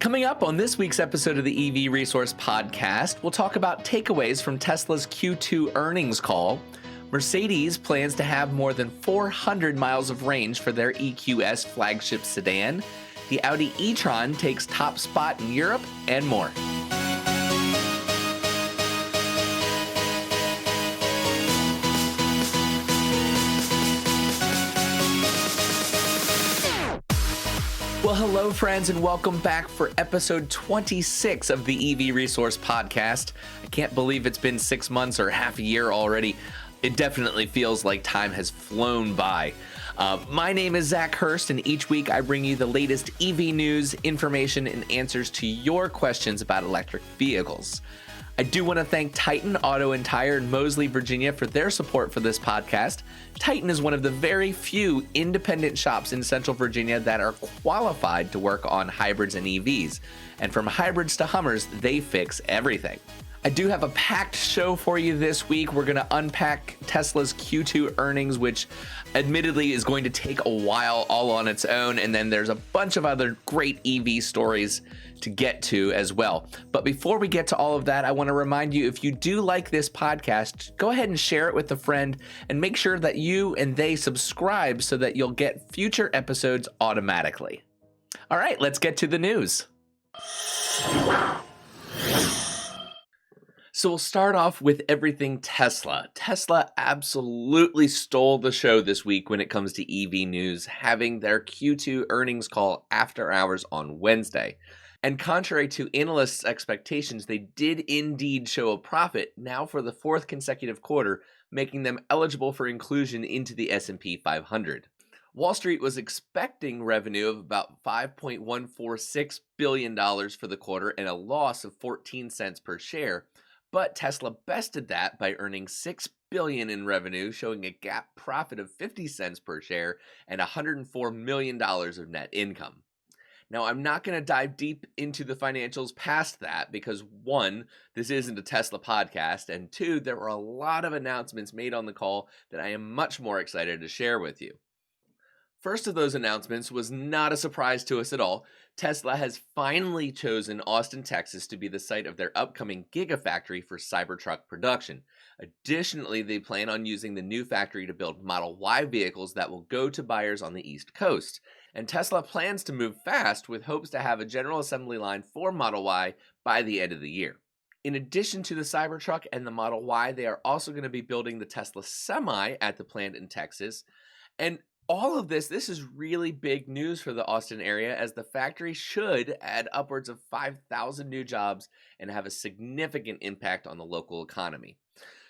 Coming up on this week's episode of the EV Resource Podcast, we'll talk about takeaways from Tesla's Q2 earnings call. Mercedes plans to have more than 400 miles of range for their EQS flagship sedan. The Audi e-Tron takes top spot in Europe, and more. Well, hello, friends, and welcome back for episode 26 of the EV Resource Podcast. I can't believe it's been 6 months or half a year already. It definitely feels like time has flown by. My name is Zach Hurst, and each week I bring you the latest EV news, information, and answers to your questions about electric vehicles. I do want to thank Titan Auto and Tire in Moseley, Virginia for their support for this podcast. Titan is one of the very few independent shops in Central Virginia that are qualified to work on hybrids and EVs. And from hybrids to Hummers, they fix everything. I do have a packed show for you this week. We're going to unpack Tesla's Q2 earnings, which admittedly is going to take a while all on its own. And then there's a bunch of other great EV stories to get to as well. But before we get to all of that, I want to remind you, if you do like this podcast, go ahead and share it with a friend and make sure that you and they subscribe so that you'll get future episodes automatically. All right, let's get to the news. So we'll start off with everything Tesla. Tesla absolutely stole the show this week when it comes to EV news, having their Q2 earnings call after hours on Wednesday. And contrary to analysts' expectations, they did indeed show a profit now for the fourth consecutive quarter, making them eligible for inclusion into the S&P 500. Wall Street was expecting revenue of about $5.146 billion for the quarter and a loss of 14 cents per share. But Tesla bested that by earning $6 billion in revenue, showing a GAAP profit of 50 cents per share and $104 million of net income. Now, I'm not going to dive deep into the financials past that because, one, this isn't a Tesla podcast, and two, there were a lot of announcements made on the call that I am much more excited to share with you. First of those announcements was not a surprise to us at all. Tesla has finally chosen Austin, Texas to be the site of their upcoming Gigafactory for Cybertruck production. Additionally, they plan on using the new factory to build Model Y vehicles that will go to buyers on the East Coast. And Tesla plans to move fast with hopes to have a general assembly line for Model Y by the end of the year. In addition to the Cybertruck and the Model Y, they are also going to be building the Tesla Semi at the plant in Texas. And all of this is really big news for the Austin area, as the factory should add upwards of 5,000 new jobs and have a significant impact on the local economy.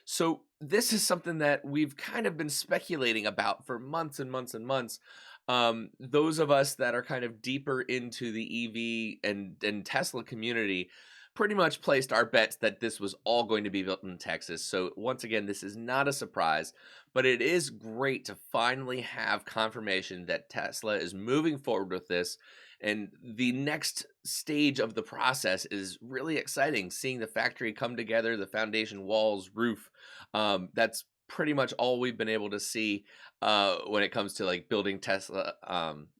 So this is something that we've kind of been speculating about for months and months and months. Those of us that are kind of deeper into the EV and Tesla community pretty much placed our bets that this was all going to be built in Texas. So once again, this is not a surprise, but it is great to finally have confirmation that Tesla is moving forward with this. And the next stage of the process is really exciting, seeing the factory come together, the foundation, walls, roof. That's pretty much all we've been able to see when it comes to like building Tesla,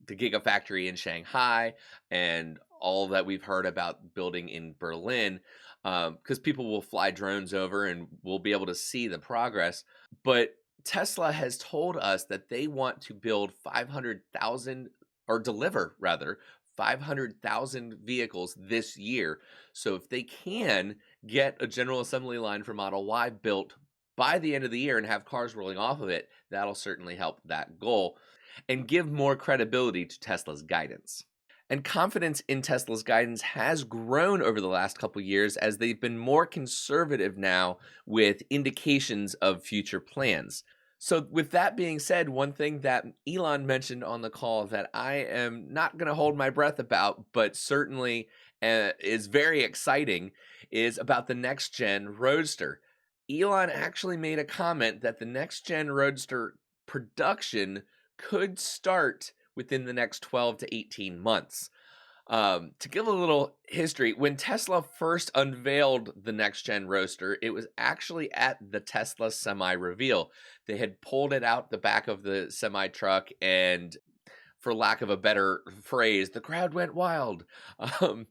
the Gigafactory in Shanghai, and all that we've heard about building in Berlin, because people will fly drones over and we'll be able to see the progress. But Tesla has told us that they want to build 500,000, or deliver rather, 500,000 vehicles this year. So if they can get a general assembly line for Model Y built by the end of the year and have cars rolling off of it, that'll certainly help that goal and give more credibility to Tesla's guidance. And confidence in Tesla's guidance has grown over the last couple years as they've been more conservative now with indications of future plans. So with that being said, one thing that Elon mentioned on the call that I am not going to hold my breath about, but certainly is very exciting, is about the next gen Roadster. Elon actually made a comment that the next gen Roadster production could start within the next 12 to 18 months. To give a little history, when Tesla first unveiled the next-gen Roadster, it was actually at the Tesla Semi reveal. They had pulled it out the back of the semi truck, and for lack of a better phrase, the crowd went wild. Um,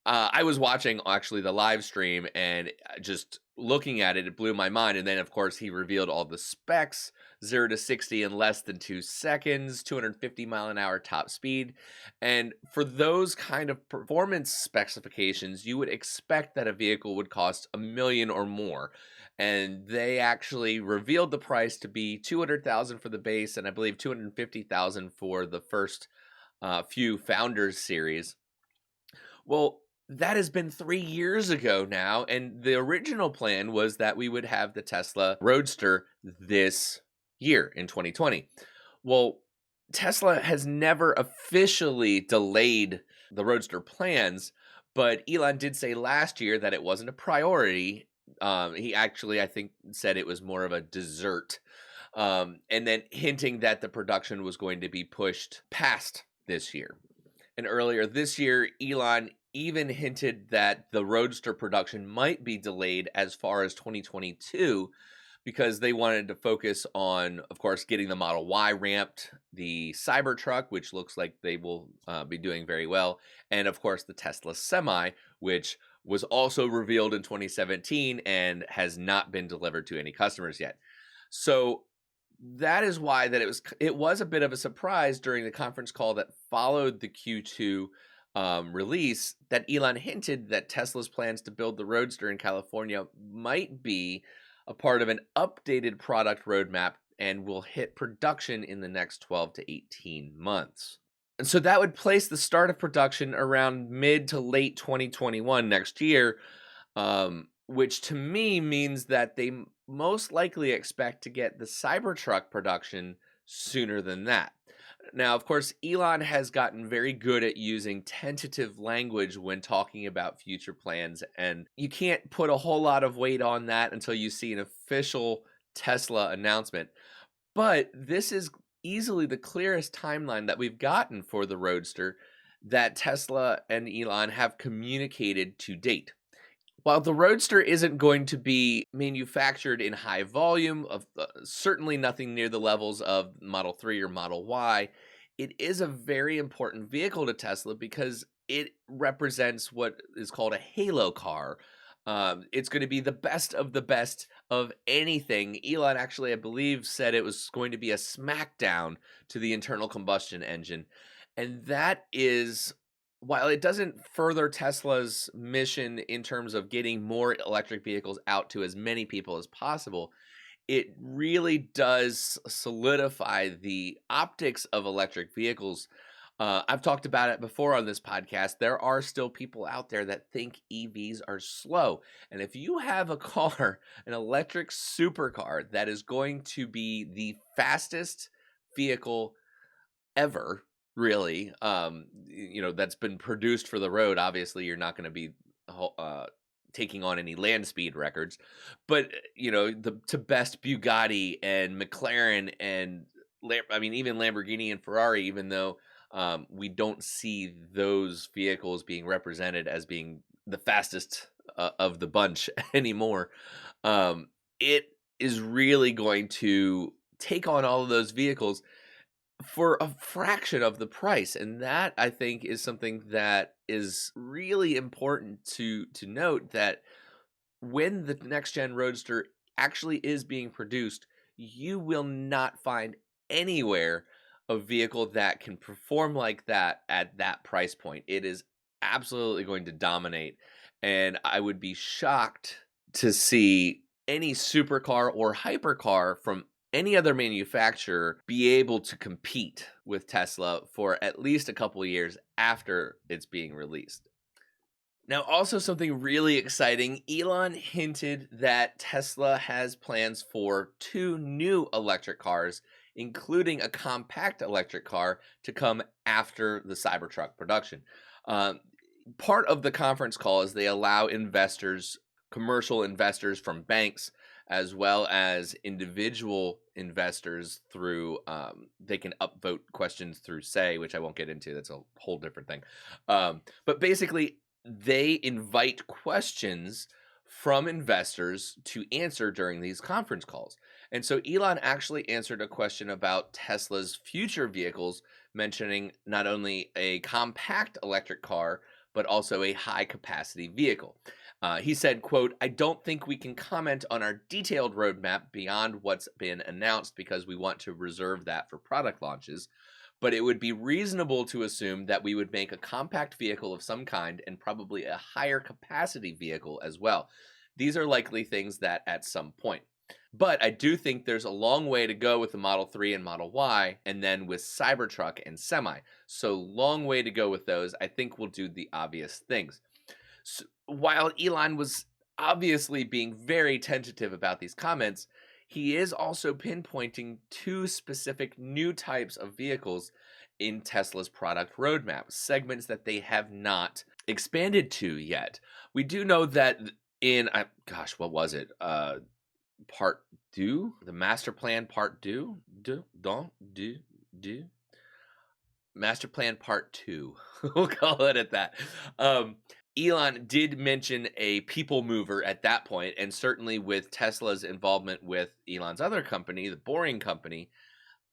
I was watching actually the live stream and just looking at it, it blew my mind. And then, of course, he revealed all the specs: 0 to 60 in less than 2 seconds, 250-mile-an-hour top speed. And for those kind of performance specifications, you would expect that a vehicle would cost a million or more. And they actually revealed the price to be 200,000 for the base, and I believe 250,000 for the first few Founders series. Well, that has been 3 years ago now, and the original plan was that we would have the Tesla Roadster this year in 2020. Well, Tesla has never officially delayed the Roadster plans, but Elon did say last year that it wasn't a priority. He actually, I think, said it was more of a dessert, and then hinting that the production was going to be pushed past this year. And earlier this year, Elon even hinted that the Roadster production might be delayed as far as 2022 because they wanted to focus on, of course, getting the Model Y ramped, the Cybertruck, which looks like they will be doing very well, and of course the Tesla Semi, which was also revealed in 2017 and has not been delivered to any customers yet. So that is why that it was a bit of a surprise during the conference call that followed the Q2 release that Elon hinted that Tesla's plans to build the Roadster in California might be a part of an updated product roadmap and will hit production in the next 12 to 18 months. And so that would place the start of production around mid to late 2021 next year, which to me means that they most likely expect to get the Cybertruck production sooner than that. Now, of course, Elon has gotten very good at using tentative language when talking about future plans, and you can't put a whole lot of weight on that until you see an official Tesla announcement. But this is easily the clearest timeline that we've gotten for the Roadster that Tesla and Elon have communicated to date. While the Roadster isn't going to be manufactured in high volume, of certainly nothing near the levels of Model 3 or Model Y, it is a very important vehicle to Tesla because it represents what is called a halo car. It's going to be the best of anything. Elon actually, I believe, said it was going to be a smackdown to the internal combustion engine. And that is, while it doesn't further Tesla's mission in terms of getting more electric vehicles out to as many people as possible, it really does solidify the optics of electric vehicles. I've talked about it before on this podcast. There are still people out there that think EVs are slow. And if you have a car, an electric supercar that is going to be the fastest vehicle ever, really, that's been produced for the road, obviously you're not going to be taking on any land speed records, but the to best Bugatti and McLaren and even Lamborghini and Ferrari, even though we don't see those vehicles being represented as being the fastest of the bunch anymore. It is really going to take on all of those vehicles for a fraction of the price, and that, I think, is something that is really important to note, that when the next gen Roadster actually is being produced, you will not find anywhere a vehicle that can perform like that at that price point. It is absolutely going to dominate, and I would be shocked to see any supercar or hypercar from any other manufacturer be able to compete with Tesla for at least a couple of years after it's being released. Now, also something really exciting, Elon hinted that Tesla has plans for 2 new electric cars, including a compact electric car to come after the Cybertruck production. Part of the conference call is they allow investors, commercial investors from banks, as well as individual investors through, they can upvote questions through Say, which I won't get into. That's a whole different thing. But basically, they invite questions from investors to answer during these conference calls. And so Elon actually answered a question about Tesla's future vehicles mentioning not only a compact electric car, but also a high capacity vehicle. He said, quote, "I don't think we can comment on our detailed roadmap beyond what's been announced because we want to reserve that for product launches. But it would be reasonable to assume that we would make a compact vehicle of some kind and probably a higher capacity vehicle as well. These are likely things that at some point. But I do think there's a long way to go with the Model 3 and Model Y, and then with Cybertruck and Semi. So, long way to go with those. I think we'll do the obvious things." So, while Elon was obviously being very tentative about these comments, he is also pinpointing two specific new types of vehicles in Tesla's product roadmap, segments that they have not expanded to yet. We do know that in, gosh, what was it? Part two, the master plan part two, master plan part two. We'll call it at that. Elon did mention a people mover at that point, and certainly with Tesla's involvement with Elon's other company, the Boring Company,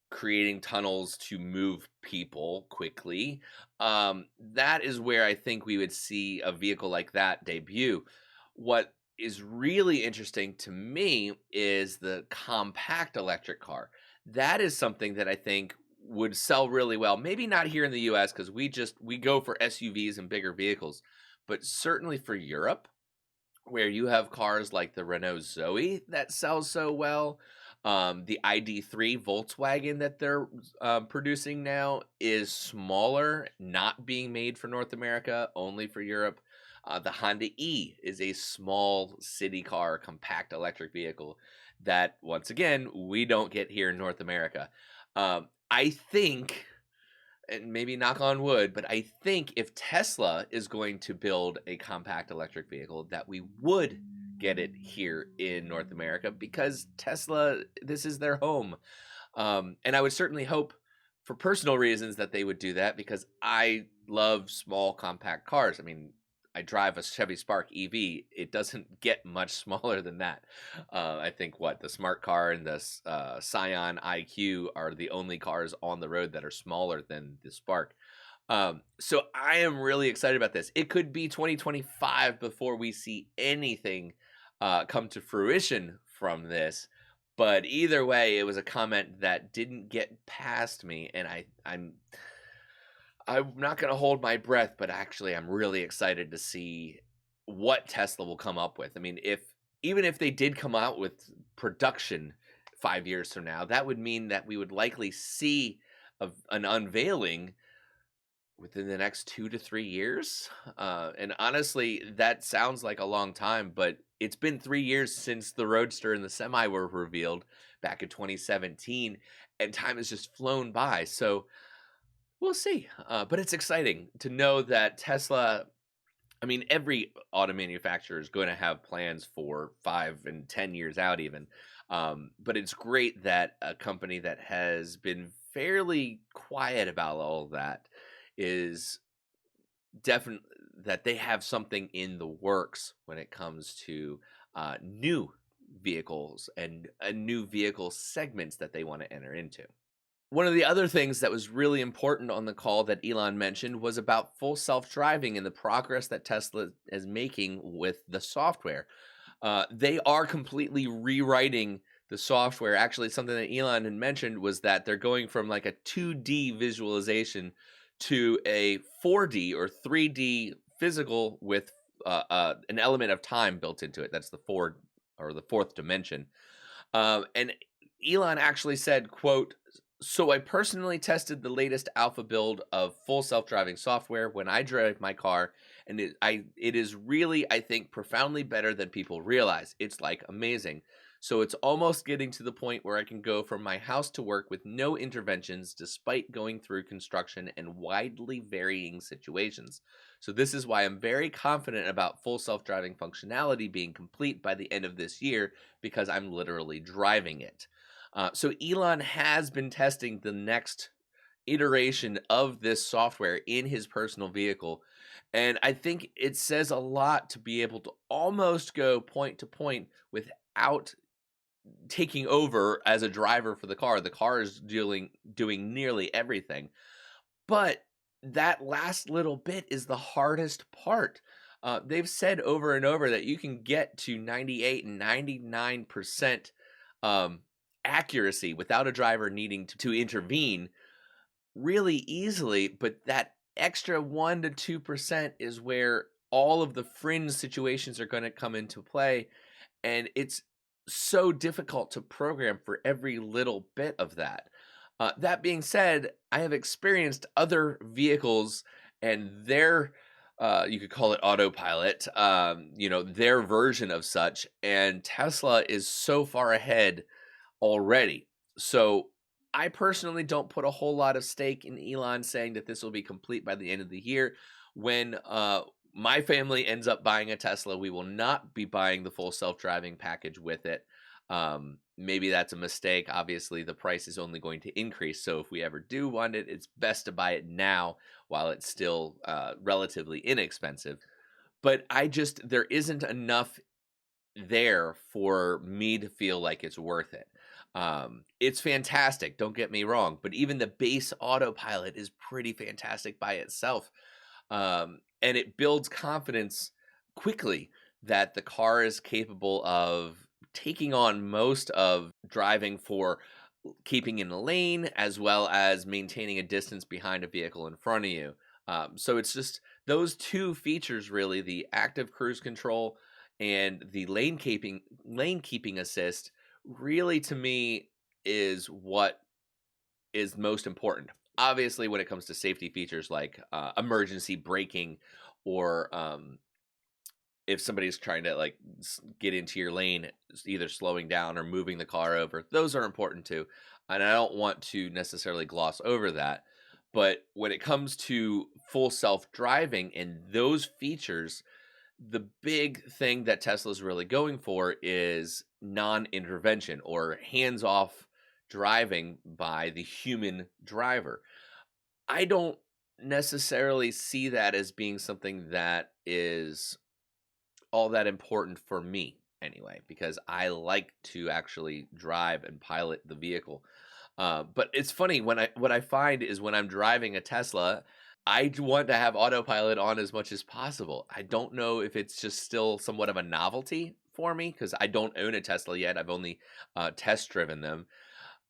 creating tunnels to move people quickly, that is where I think we would see a vehicle like that debut. What is really interesting to me is the compact electric car. That is something that I think would sell really well. Maybe not here in the US because we go for SUVs and bigger vehicles, but certainly for Europe, where you have cars like the Renault Zoe that sells so well. The ID3 Volkswagen that they're producing now is smaller, not being made for North America, only for Europe. The Honda E is a small city car, compact electric vehicle that, once again, we don't get here in North America. I think, and maybe knock on wood, but I think if Tesla is going to build a compact electric vehicle, that we would get it here in North America because Tesla, this is their home. And I would certainly hope for personal reasons that they would do that because I love small compact cars. I mean, I drive a Chevy Spark EV. It doesn't get much smaller than that. I think the Smart Car and the Scion IQ are the only cars on the road that are smaller than the Spark. So I am really excited about this. It could be 2025 before we see anything come to fruition from this. But either way, it was a comment that didn't get past me, and I'm not going to hold my breath, but actually I'm really excited to see what Tesla will come up with. I mean, even if they did come out with production 5 years from now, that would mean that we would likely see an unveiling within the next 2 to 3 years. And honestly, that sounds like a long time, but it's been 3 years since the Roadster and the Semi were revealed back in 2017, and time has just flown by. So we'll see. But it's exciting to know that Tesla, I mean, every auto manufacturer is going to have plans for 5 and 10 years out even. But it's great that a company that has been fairly quiet about all of that is definitely that they have something in the works when it comes to new vehicles and new vehicle segments that they want to enter into. One of the other things that was really important on the call that Elon mentioned was about full self-driving and the progress that Tesla is making with the software. They are completely rewriting the software. Actually, something that Elon had mentioned was that they're going from like a 2D visualization to a 4D or 3D physical with an element of time built into it. That's the fourth dimension. And Elon actually said, quote, "So I personally tested the latest alpha build of full self-driving software when I drive my car, and it is really, I think, profoundly better than people realize. It's like amazing. So it's almost getting to the point where I can go from my house to work with no interventions despite going through construction and widely varying situations. So this is why I'm very confident about full self-driving functionality being complete by the end of this year because I'm literally driving it." So Elon has been testing the next iteration of this software in his personal vehicle. And I think it says a lot to be able to almost go point to point without taking over as a driver for the car. The car is doing nearly everything. But that last little bit is the hardest part. They've said over and over that you can get to 98 and 99% um, accuracy without a driver needing to intervene really easily, but that extra 1 to 2% is where all of the fringe situations are going to come into play, and it's so difficult to program for every little bit of that. That being said, I have experienced other vehicles and their, you could call it autopilot, their version of such, and Tesla is so far ahead already. So I personally don't put a whole lot of stake in Elon saying that this will be complete by the end of the year. When my family ends up buying a Tesla, we will not be buying the full self-driving package with it. Maybe that's a mistake. Obviously, the price is only going to increase. So if we ever do want it, it's best to buy it now while it's still relatively inexpensive. But there isn't enough there for me to feel like it's worth it. It's fantastic, don't get me wrong, but even the base autopilot is pretty fantastic by itself. And it builds confidence quickly that the car is capable of taking on most of driving for keeping in a lane as well as maintaining a distance behind a vehicle in front of you. So it's just those two features, really, the active cruise control and the lane keeping assist, really to me is what is most important. Obviously, when it comes to safety features like emergency braking or if somebody's trying to get into your lane, either slowing down or moving the car over, those are important too. And I don't want to necessarily gloss over that. But when it comes to full self-driving and those features, the big thing that Tesla's really going for is non-intervention or hands-off driving by the human driver. I don't necessarily see that as being something that is all that important for me anyway, because I like to actually drive and pilot the vehicle. But it's funny what I find is when I'm driving a Tesla, I want to have autopilot on as much as possible. I don't know if it's just still somewhat of a novelty for me because I don't own a Tesla yet. I've only test driven them.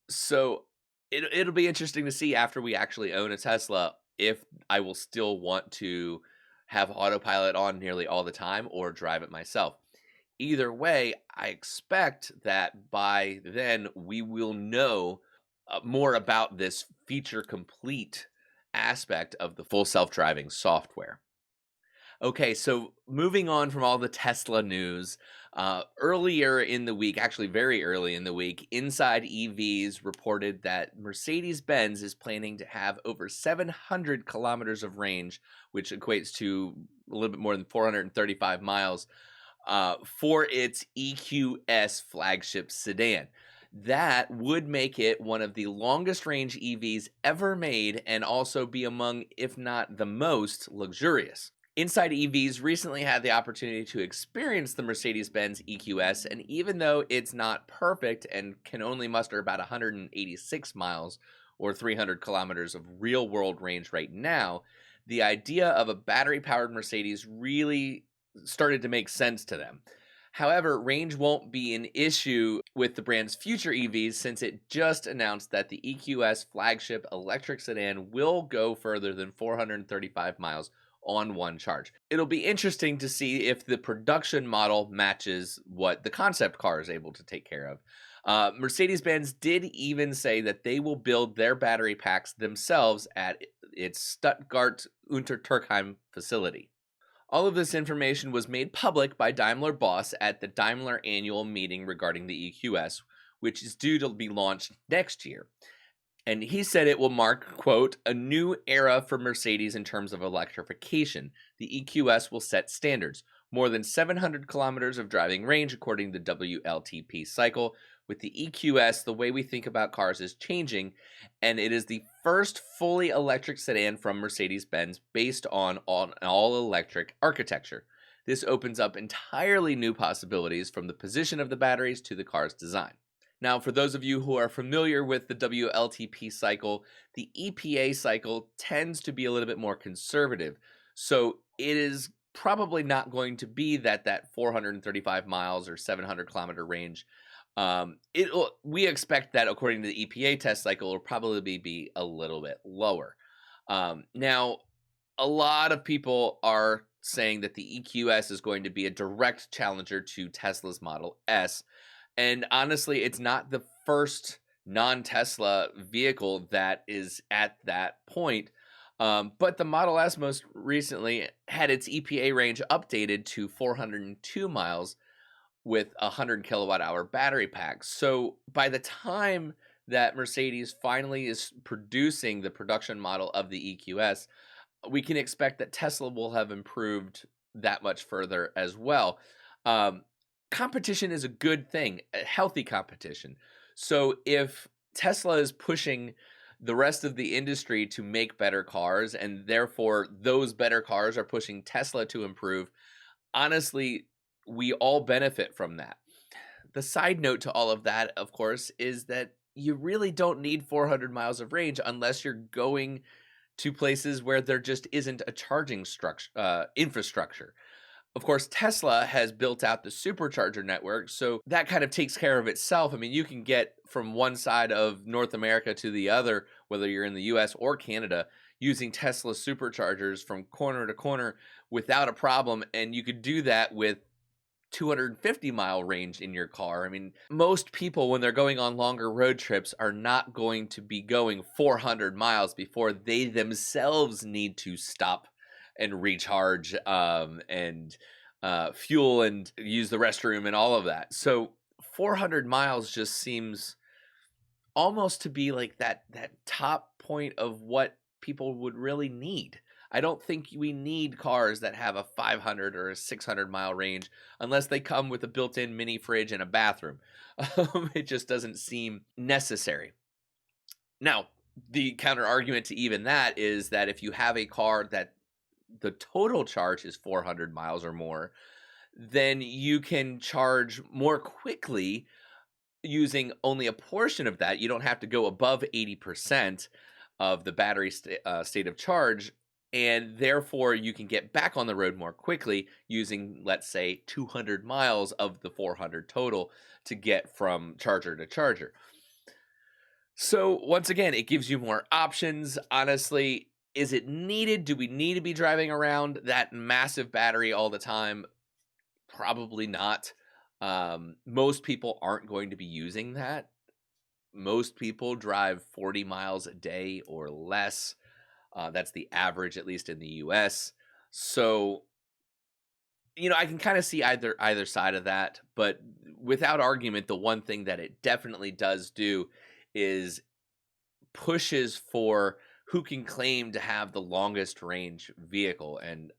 So it'll be interesting to see after we actually own a Tesla if I will still want to have autopilot on nearly all the time or drive it myself. Either way, I expect that by then we will know more about this feature complete aspect of the full self-driving software. Okay, so moving on from all the Tesla news, earlier in the week, actually very early in the week, Inside EVs reported that Mercedes-Benz is planning to have over 700 kilometers of range, which equates to a little bit more than 435 miles, for its EQS flagship sedan. That would make it one of the longest range EVs ever made and also be among, if not the most, luxurious. Inside EVs recently had the opportunity to experience the Mercedes-Benz EQS, and even though it's not perfect and can only muster about 186 miles or 300 kilometers of real-world range right now, the idea of a battery-powered Mercedes really started to make sense to them. However, range won't be an issue with the brand's future EVs since it just announced that the EQS flagship electric sedan will go further than 435 miles on one charge. It'll be interesting to see if the production model matches what the concept car is able to take care of. Mercedes-Benz did even say that they will build their battery packs themselves at its Stuttgart Untertürkheim facility. All of this information was made public by Daimler Boss at the Daimler annual meeting regarding the EQS, which is due to be launched next year. And he said it will mark, quote, a new era for Mercedes in terms of electrification. The EQS will set standards. More than 700 kilometers of driving range, according to the WLTP cycle. With the EQS, the way we think about cars is changing, and it is the first fully electric sedan from Mercedes-Benz based on an all-electric architecture. This opens up entirely new possibilities from the position of the batteries to the car's design. Now, for those of you who are familiar with the WLTP cycle, the EPA cycle tends to be a little bit more conservative. So it is probably not going to be that 435 miles or 700-kilometer range. We expect that, according to the EPA test cycle, will probably be a little bit lower. Now, a lot of people are saying that the EQS is going to be a direct challenger to Tesla's Model S. And honestly, it's not the first non-Tesla vehicle that is at that point. But the Model S most recently had its EPA range updated to 402 miles with a 100 kilowatt hour battery pack. So by the time that Mercedes finally is producing the production model of the EQS, we can expect that Tesla will have improved that much further as well. Competition is a good thing, a healthy competition. So if Tesla is pushing the rest of the industry to make better cars, and therefore those better cars are pushing Tesla to improve, honestly, we all benefit from that. The side note to all of that, of course, is that you really don't need 400 miles of range unless you're going to places where there just isn't a charging infrastructure. Of course, Tesla has built out the supercharger network, so that kind of takes care of itself. I mean, you can get from one side of North America to the other, whether you're in the US or Canada, using Tesla superchargers from corner to corner without a problem, and you could do that with 250-mile range in your car. I mean, most people, when they're going on longer road trips, are not going to be going 400 miles before they themselves need to stop and recharge and fuel and use the restroom and all of that. So 400 miles just seems almost to be like that top point of what people would really need. I don't think we need cars that have a 500 or a 600-mile range unless they come with a built-in mini fridge and a bathroom. It just doesn't seem necessary. Now, the counter argument to even that is that if you have a car that the total charge is 400 miles or more, then you can charge more quickly using only a portion of that. You don't have to go above 80% of the battery state of charge, and therefore you can get back on the road more quickly using, let's say, 200 miles of the 400 total to get from charger to charger. So once again, it gives you more options. Honestly, is it needed? Do we need to be driving around that massive battery all the time? Probably not. Most people aren't going to be using that. Most people drive 40 miles a day or less. That's the average, at least in the US. So, I can kind of see either side of that, but without argument, the one thing that it definitely does do is pushes for who can claim to have the longest range vehicle. And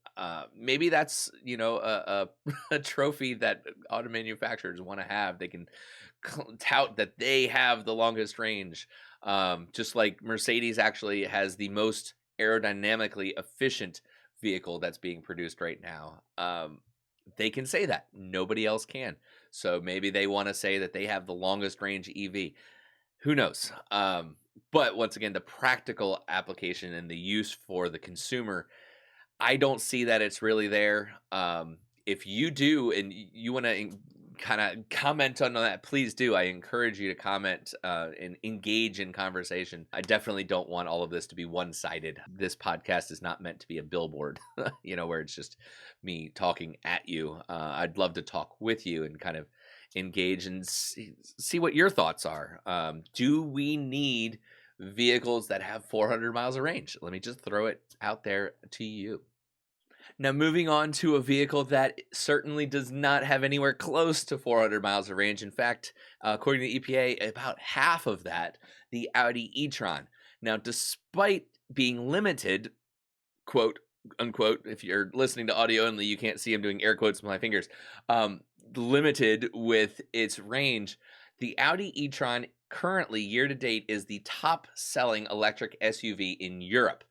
maybe that's, a trophy that auto manufacturers want to have. They can tout that they have the longest range. Just like Mercedes actually has the most aerodynamically efficient vehicle that's being produced right now. They can say that. Nobody else can. So maybe they want to say that they have the longest range EV. Who knows? But once again, the practical application and the use for the consumer, I don't see that it's really there. If you do and you want to kind of comment on that, please do. I encourage you to comment and engage in conversation. I definitely don't want all of this to be one-sided. This podcast is not meant to be a billboard, where it's just me talking at you. I'd love to talk with you and kind of engage and see what your thoughts are. Do we need vehicles that have 400 miles of range? Let me just throw it out there to you. Now, moving on to a vehicle that certainly does not have anywhere close to 400 miles of range. In fact, according to the EPA, about half of that, the Audi e-Tron. Now, despite being limited, quote unquote, if you're listening to audio only, you can't see I'm doing air quotes with my fingers, limited with its range, the Audi e-Tron currently year to date is the top selling electric SUV in Europe.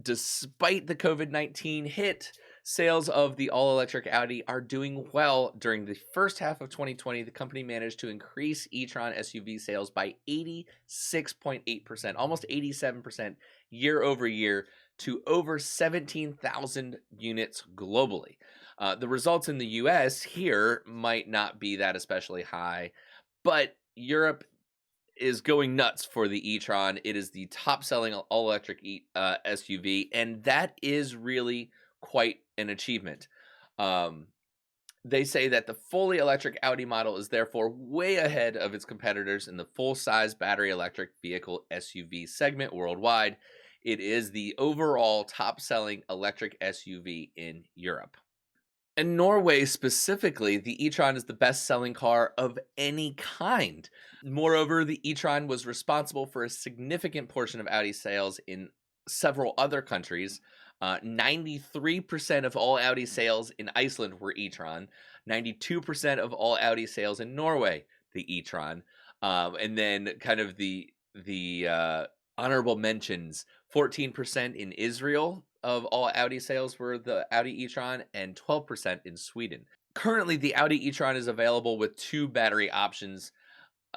Despite the COVID-19 hit, Sales of the all-electric Audi are doing well. During the first half of 2020, the company managed to increase e-Tron SUV sales by 86.8%, almost 87% year over year, to over 17,000 units globally. The results in the US here might not be that especially high, but Europe is going nuts for the e-Tron. It is the top-selling all-electric SUV, and that is really quite an achievement. Um, they say that the fully electric Audi model is therefore way ahead of its competitors in the full-size battery electric vehicle SUV segment worldwide. It is the overall top-selling electric SUV in Europe. In Norway specifically, the e-Tron is the best-selling car of any kind. Moreover, the e-Tron was responsible for a significant portion of Audi sales in several other countries. 93% of all Audi sales in Iceland were e-Tron. 92% of all Audi sales in Norway, the e-Tron. And then kind of the honorable mentions: 14% in Israel of all Audi sales were the Audi e-Tron, and 12% in Sweden. Currently, the Audi e-Tron is available with two battery options,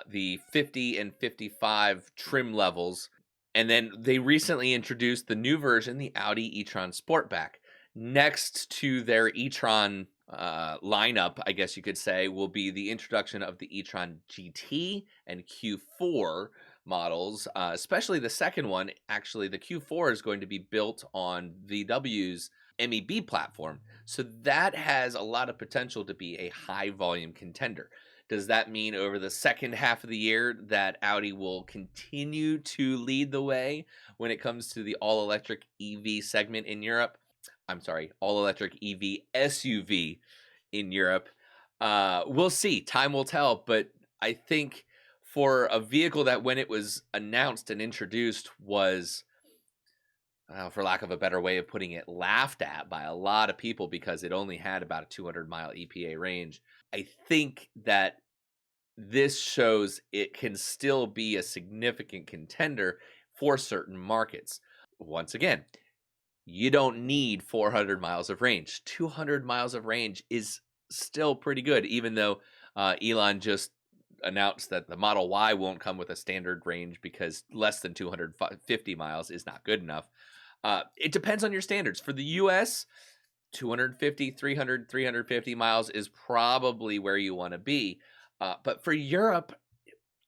the 50 and 55 trim levels. And then they recently introduced the new version, the Audi e-Tron Sportback. Next to their e-Tron lineup, I guess you could say, will be the introduction of the e-Tron GT and Q4 models, especially the second one. Actually, the Q4 is going to be built on VW's MEB platform, so that has a lot of potential to be a high volume contender. Does that mean over the second half of the year that Audi will continue to lead the way when it comes to the all-electric EV segment in Europe? I'm sorry, all-electric EV SUV in Europe. We'll see. Time will tell. But I think for a vehicle that, when it was announced and introduced, was, for lack of a better way of putting it, laughed at by a lot of people because it only had about a 200-mile EPA range, I think that this shows it can still be a significant contender for certain markets. Once again, you don't need 400 miles of range. 200 miles of range is still pretty good, even though Elon just announced that the Model Y won't come with a standard range because less than 250 miles is not good enough. It depends on your standards. For the US, 250, 300, 350 miles is probably where you want to be. But for Europe,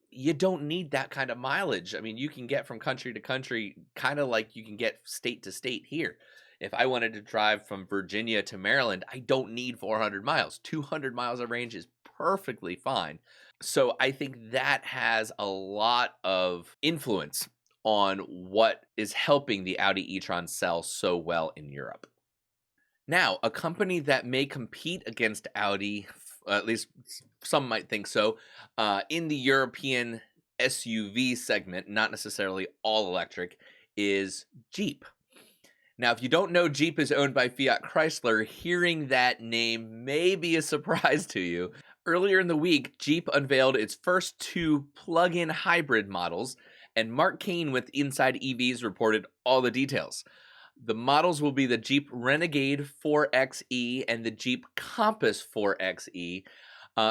you don't need that kind of mileage. I mean, you can get from country to country kind of like you can get state to state here. If I wanted to drive from Virginia to Maryland, I don't need 400 miles. 200 miles of range is perfectly fine. So I think that has a lot of influence on what is helping the Audi e-Tron sell so well in Europe. Now, a company that may compete against Audi, at least some might think so, in the European SUV segment, not necessarily all electric, is Jeep. Now, if you don't know Jeep is owned by Fiat Chrysler, hearing that name may be a surprise to you. Earlier in the week, Jeep unveiled its first two plug-in hybrid models, and Mark Kane with Inside EVs reported all the details. The models will be the Jeep Renegade 4xe and the Jeep Compass 4xe.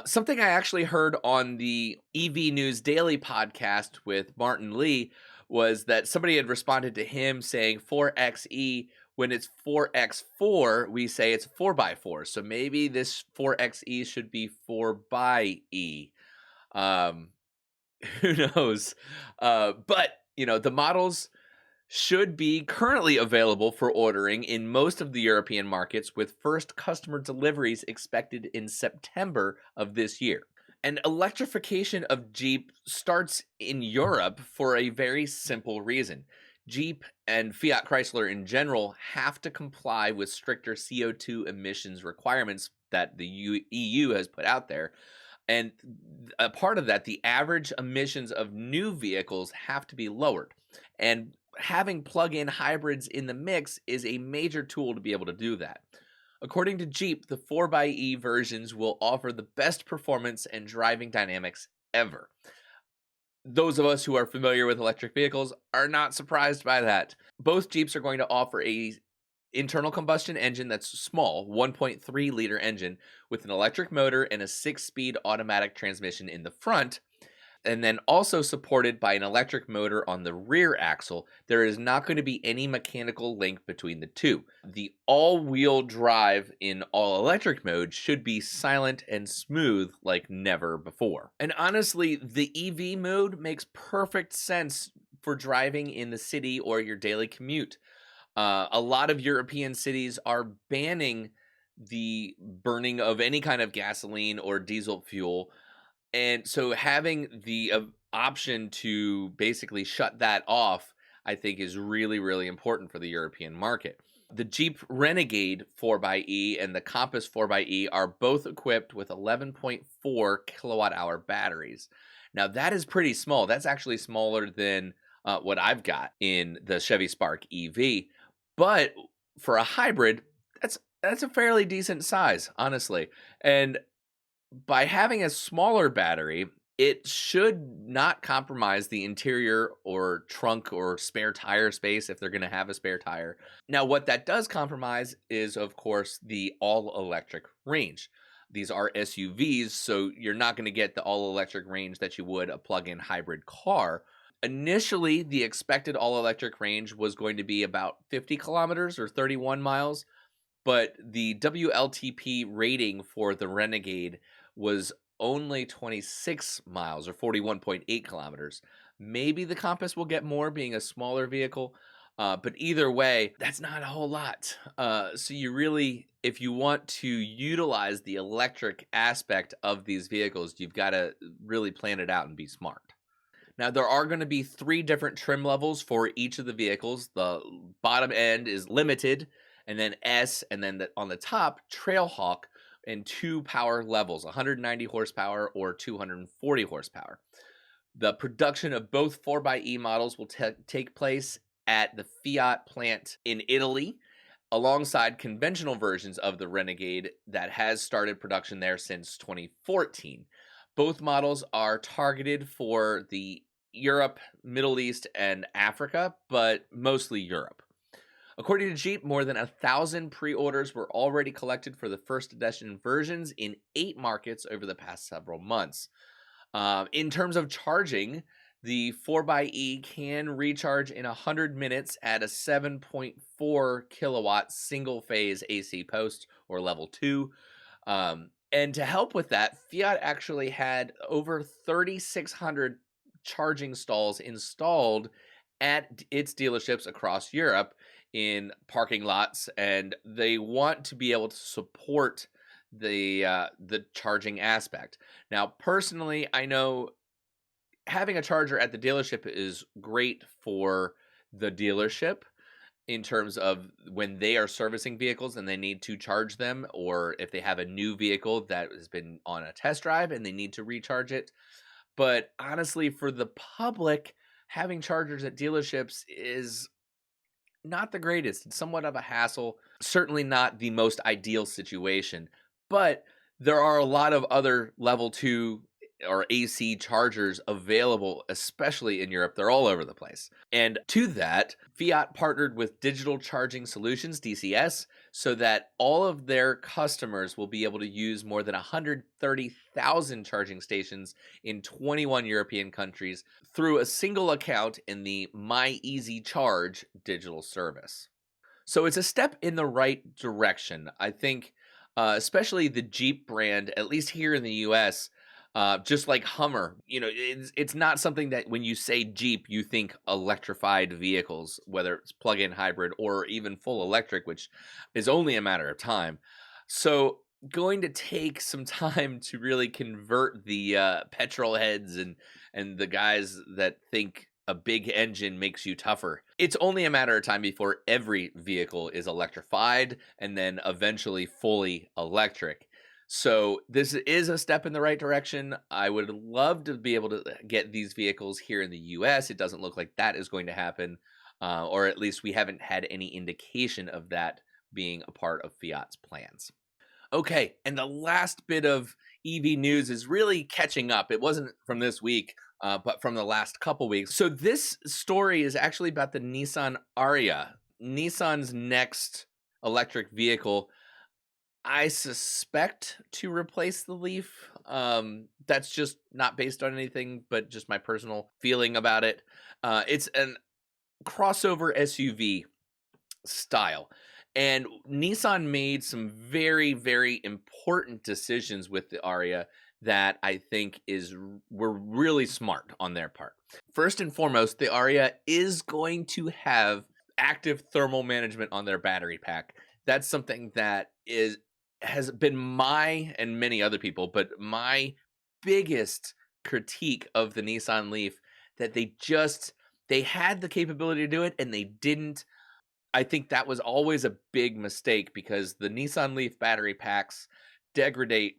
Something I actually heard on the EV News Daily podcast with Martin Lee was that somebody had responded to him saying 4xe. When it's 4x4, we say it's 4x4. So maybe this 4xe should be 4xe. Who knows? But, the models should be currently available for ordering in most of the European markets, with first customer deliveries expected in September of this year. And electrification of Jeep starts in Europe for a very simple reason. Jeep and Fiat Chrysler in general have to comply with stricter CO2 emissions requirements that the EU has put out there. And a part of that, the average emissions of new vehicles have to be lowered. And having plug-in hybrids in the mix is a major tool to be able to do that. According to Jeep, the 4xe versions will offer the best performance and driving dynamics ever. Those of us who are familiar with electric vehicles are not surprised by that. Both Jeeps are going to offer a internal combustion engine that's small, 1.3 liter engine with an electric motor and a 6-speed automatic transmission in the front, and then also supported by an electric motor on the rear axle. There is not going to be any mechanical link between the two. The all-wheel drive in all-electric mode should be silent and smooth like never before. And honestly, the EV mode makes perfect sense for driving in the city or your daily commute. A lot of European cities are banning the burning of any kind of gasoline or diesel fuel, and so having the option to basically shut that off, I think, is really, really important for the European market. The Jeep Renegade 4xe and the Compass 4xe are both equipped with 11.4 kilowatt hour batteries. Now, that is pretty small. That's actually smaller than what I've got in the Chevy Spark EV. But for a hybrid, that's a fairly decent size, honestly. And by having a smaller battery, it should not compromise the interior or trunk or spare tire space if they're going to have a spare tire. Now, what that does compromise is, of course, the all-electric range. These are SUVs, so you're not going to get the all-electric range that you would a plug-in hybrid car. Initially, the expected all-electric range was going to be about 50 kilometers or 31 miles, but the WLTP rating for the Renegade was only 26 miles or 41.8 kilometers. Maybe the Compass will get more being a smaller vehicle, but either way, that's not a whole lot. So you really, if you want to utilize the electric aspect of these vehicles, you've got to really plan it out and be smart. Now, there are going to be 3 different trim levels for each of the vehicles. The bottom end is Limited, and then S, and then on the top, Trailhawk, and 2 power levels, 190 horsepower or 240 horsepower. The production of both 4xe models will take place at the Fiat plant in Italy, alongside conventional versions of the Renegade that has started production there since 2014. Both models are targeted for the Europe, Middle East, and Africa, but mostly Europe. According to Jeep, more than 1,000 pre-orders were already collected for the first edition versions in 8 markets over the past several months. In terms of charging, the 4xe can recharge in 100 minutes at a 7.4 kilowatt single-phase AC post or level 2. And to help with that, Fiat actually had over 3,600 charging stalls installed at its dealerships across Europe in parking lots, and they want to be able to support the charging aspect. Now, personally, I know having a charger at the dealership is great for the dealership in terms of when they are servicing vehicles and they need to charge them, or if they have a new vehicle that has been on a test drive and they need to recharge it. But honestly, for the public, having chargers at dealerships is not the greatest. It's somewhat of a hassle. Certainly not the most ideal situation. But there are a lot of other level 2 or AC chargers available, especially in Europe. They're all over the place. And to that, Fiat partnered with Digital Charging Solutions, DCS, so that all of their customers will be able to use more than 130,000 charging stations in 21 European countries through a single account in the My Easy Charge digital service. So it's a step in the right direction. I think, especially the Jeep brand, at least here in the US, just like Hummer, it's not something that when you say Jeep, you think electrified vehicles, whether it's plug-in hybrid or even full electric, which is only a matter of time. So going to take some time to really convert the petrol heads and the guys that think a big engine makes you tougher. It's only a matter of time before every vehicle is electrified and then eventually fully electric. So this is a step in the right direction. I would love to be able to get these vehicles here in the US. It doesn't look like that is going to happen, or at least we haven't had any indication of that being a part of Fiat's plans. Okay, and the last bit of EV news is really catching up. It wasn't from this week, but from the last couple weeks. So this story is actually about the Nissan Ariya, Nissan's next electric vehicle, I suspect to replace the Leaf. That's just not based on anything, but just my personal feeling about it. It's an crossover SUV style. And Nissan made some very, very important decisions with the Ariya that I think were really smart on their part. First and foremost, the Ariya is going to have active thermal management on their battery pack. That's something that has been my and many other people, but my biggest critique of the Nissan Leaf, that they had the capability to do it and they didn't. I think that was always a big mistake because the Nissan Leaf battery packs degrade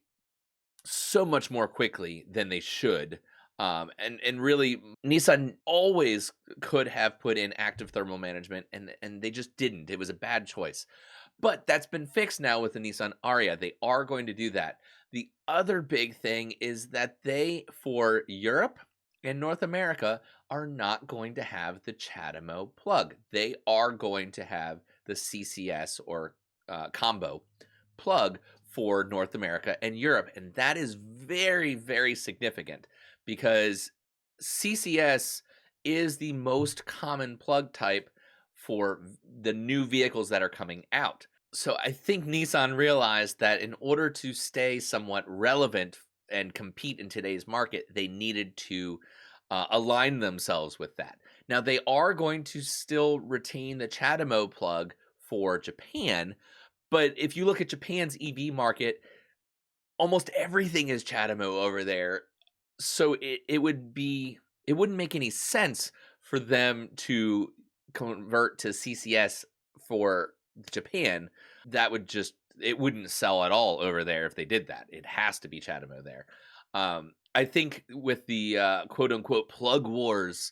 so much more quickly than they should. And really, Nissan always could have put in active thermal management, and they just didn't. It was a bad choice. But that's been fixed now with the Nissan Ariya. They are going to do that. The other big thing is that they, for Europe and North America, are not going to have the CHAdeMO plug. They are going to have the CCS or combo plug for North America and Europe. And that is very, very significant because CCS is the most common plug type for the new vehicles that are coming out. So I think Nissan realized that in order to stay somewhat relevant and compete in today's market, they needed to align themselves with that. Now, they are going to still retain the CHAdeMO plug for Japan, but if you look at Japan's EV market, almost everything is CHAdeMO over there. So it wouldn't make any sense for them to convert to CCS for Japan. It wouldn't sell at all over there if they did that. It has to be CHAdeMO there. I think with the quote unquote plug wars,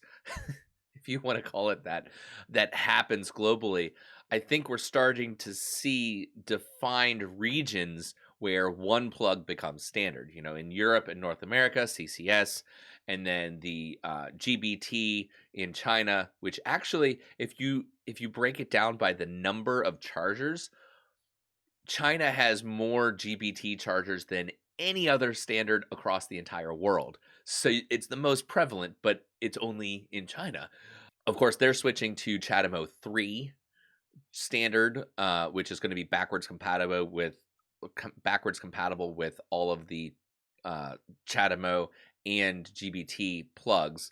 if you want to call it that, that happens globally, I think we're starting to see defined regions where one plug becomes standard. You know, in Europe and North America, CCS, and then the GBT in China, which actually, if you break it down by the number of chargers, China has more GBT chargers than any other standard across the entire world. So it's the most prevalent, but it's only in China. Of course, they're switching to CHAdeMO 3 standard, which is going to be backwards compatible with all of the CHAdeMO and GBT plugs.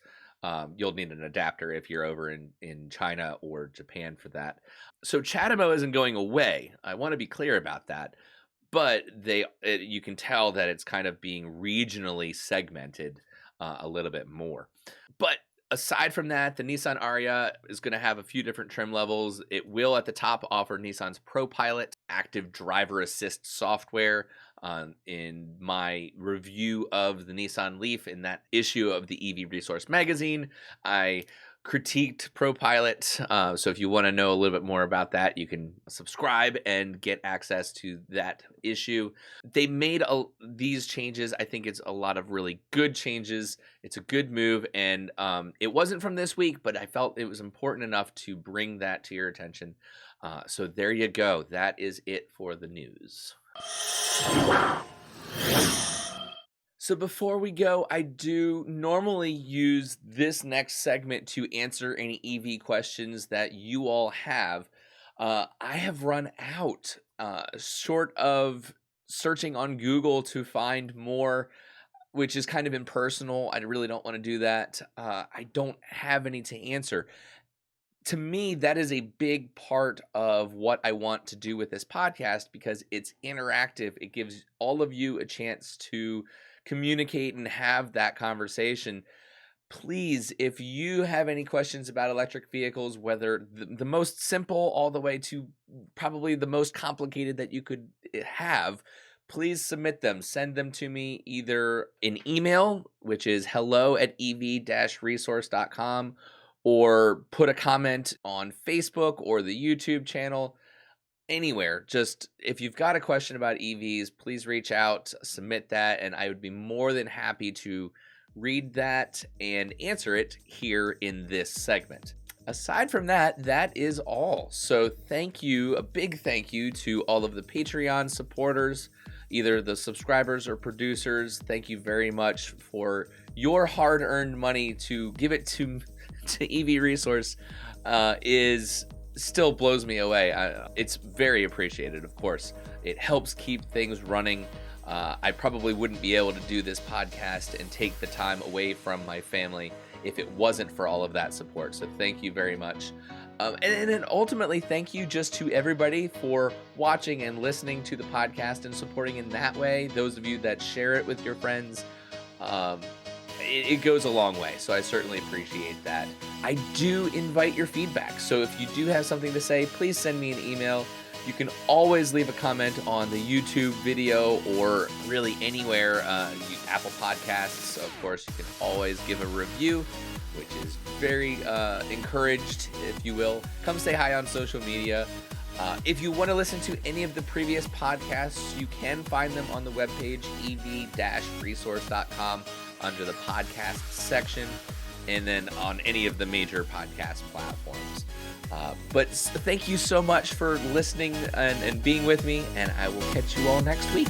You'll need an adapter if you're over in China or Japan for that. So CHAdeMO isn't going away. I want to be clear about that. But you can tell that it's kind of being regionally segmented a little bit more. But aside from that, the Nissan Ariya is going to have a few different trim levels. It will at the top offer Nissan's ProPilot active driver assist software. In my review of the Nissan Leaf in that issue of the EV Resource magazine, I critiqued ProPilot. So if you want to know a little bit more about that, you can subscribe and get access to that issue. They made these changes. I think it's a lot of really good changes. It's a good move, and it wasn't from this week, but I felt it was important enough to bring that to your attention. So there you go. That is it for the news. So before we go, I do normally use this next segment to answer any EV questions that you all have. I have run out, short of searching on Google to find more, which is kind of impersonal. I really don't want to do that. I don't have any to answer. To me, that is a big part of what I want to do with this podcast because it's interactive. It gives all of you a chance to communicate and have that conversation. Please, if you have any questions about electric vehicles, whether the most simple all the way to probably the most complicated that you could have, please submit them. Send them to me either in email, which is hello@ev-resource.com, or put a comment on Facebook or the YouTube channel. Anywhere. Just if you've got a question about EVs, please reach out, submit that, and I would be more than happy to read that and answer it here in this segment. Aside from that, that is all. So thank you, a big thank you to all of the Patreon supporters, either the subscribers or producers. Thank you very much for your hard-earned money. To give it to EV Resource is still blows me away. It's very appreciated, of course. It helps keep things running. I probably wouldn't be able to do this podcast and take the time away from my family if it wasn't for all of that support. So thank you very much. And then ultimately, thank you just to everybody for watching and listening to the podcast and supporting in that way. Those of you that share it with your friends, it goes a long way. So I certainly appreciate that. I do invite your feedback. So if you do have something to say, please send me an email. You can always leave a comment on the YouTube video or really anywhere, Apple Podcasts. Of course, you can always give a review, which is very encouraged, if you will. Come say hi on social media. If you want to listen to any of the previous podcasts, you can find them on the webpage, ev-resource.com, under the podcast section, and then on any of the major podcast platforms. But thank you so much for listening and being with me, and I will catch you all next week.